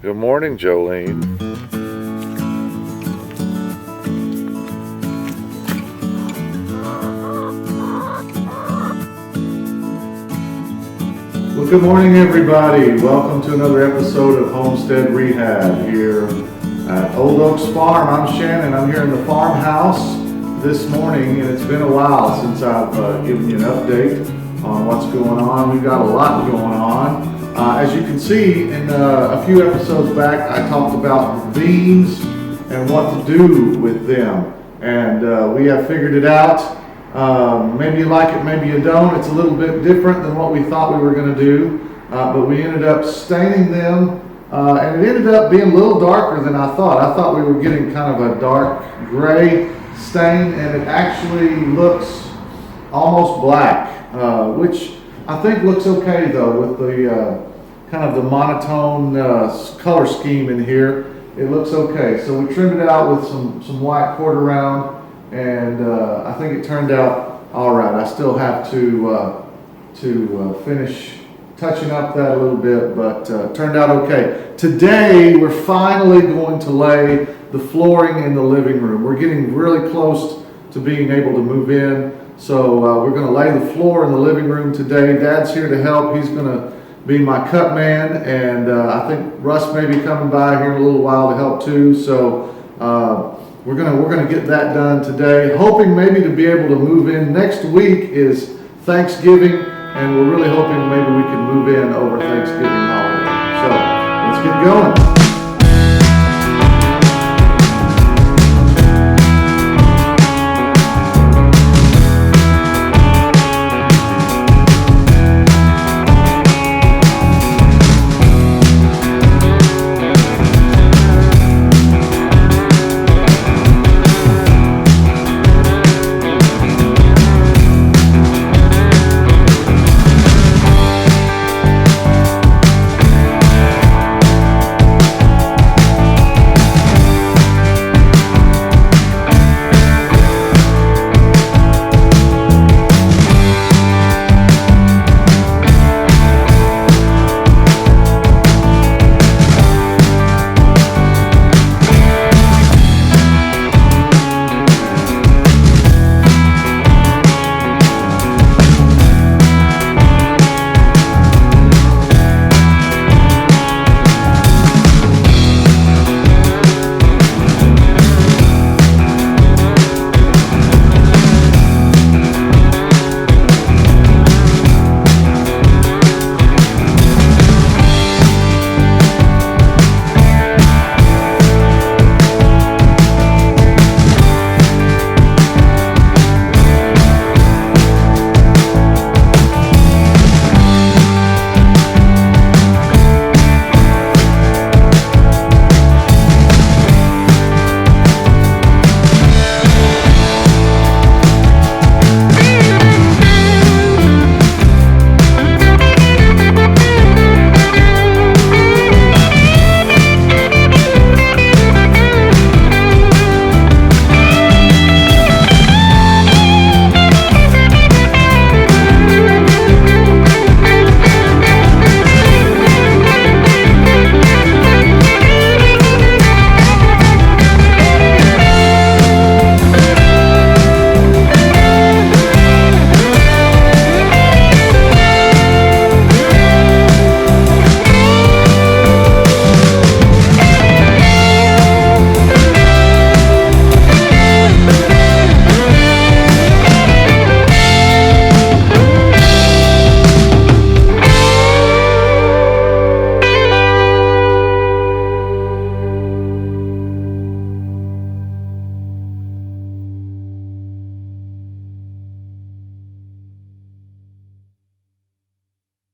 Good morning, Jolene. Well, good morning, everybody. Welcome to another episode of Homestead Rehab here at Old Oaks Farm. I'm Shannon. I'm here in the farmhouse this morning, and it's been a while since I've given you an update on what's going on. We've got a lot going on. As you can see, in a few episodes back, I talked about beans and what to do with them. And we have figured it out. Maybe you like it, maybe you don't. It's a little bit different than what we thought we were going to do. But we ended up staining them. And it ended up being a little darker than I thought. I thought we were getting kind of a dark gray stain, and it actually looks almost black, which I think looks okay though with the kind of the monotone color scheme in here. It looks okay. So we trimmed it out with some white quarter round, and I think it turned out all right. I still have to finish touching up that a little bit, but turned out okay. Today we're finally going to lay the flooring in the living room. We're getting really close to being able to move in, so we're going to lay the floor in the living room today. Dad's here to help. He's going to be my cut man, and I think Russ may be coming by here in a little while to help too. So we're gonna get that done today, hoping maybe to be able to move in. Next week is Thanksgiving, and we're really hoping maybe we can move in over Thanksgiving holiday. So let's get going.